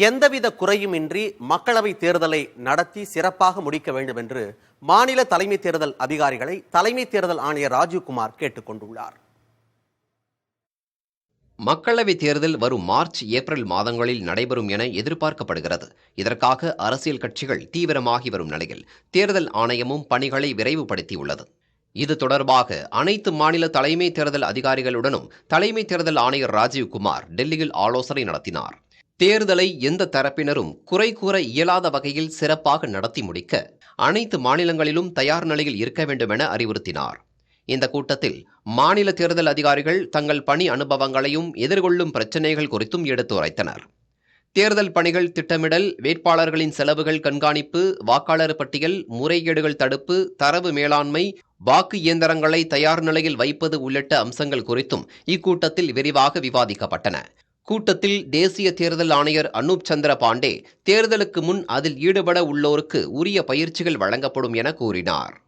எந்தவித குறையுமின்றி மக்களவை தேர்தலை நடத்தி சிறப்பாக முடிக்க வேண்டும் என்று மாநில தலைமை தேர்தல் அதிகாரிகளை தலைமை தேர்தல் ஆணையர் ராஜீவ்குமார் கேட்டுக் கொண்டுள்ளார். மக்களவைத் தேர்தல் வரும் மார்ச், ஏப்ரல் மாதங்களில் நடைபெறும் என எதிர்பார்க்கப்படுகிறது. இதற்காக அரசியல் கட்சிகள் தீவிரமாகி வரும் நிலையில் தேர்தல் ஆணையமும் பணிகளை விரைவுபடுத்தியுள்ளது. இது தொடர்பாக அனைத்து மாநில தலைமை தேர்தல் அதிகாரிகளுடனும் தலைமை தேர்தல் ஆணையர் ராஜீவ்குமார் டெல்லியில் ஆலோசனை நடத்தினார். தேர்தலை எந்த தரப்பினரும் குறை கூற இயலாத வகையில் சிறப்பாக நடத்தி முடிக்க அனைத்து மாநிலங்களிலும் தயார் நிலையில் இருக்க வேண்டும் என அறிவுறுத்தினார். இந்த கூட்டத்தில் மாநில தேர்தல் அதிகாரிகள் தங்கள் பணி அனுபவங்களையும் எதிர்கொள்ளும் பிரச்சினைகள் குறித்தும் எடுத்துரைத்தனர். தேர்தல் பணிகள் திட்டமிடல், வேட்பாளர்களின் செலவுகள் கண்காணிப்பு, வாக்காளர் பட்டியல், முறைகேடுகள் தடுப்பு, தரவு மேலாண்மை, வாக்கு இயந்திரங்களை தயார் நிலையில் வைப்பது உள்ளிட்ட அம்சங்கள் குறித்தும் இக்கூட்டத்தில் விரிவாக விவாதிக்கப்பட்டன. கூட்டத்தில் தேசிய தேர்தல் ஆணையர் அனூப் சந்திர பாண்டே தேர்தலுக்கு முன் அதில் ஈடுபட உள்ளோருக்கு உரிய பயிற்சிகள் வழங்கப்படும் என கூறினார்.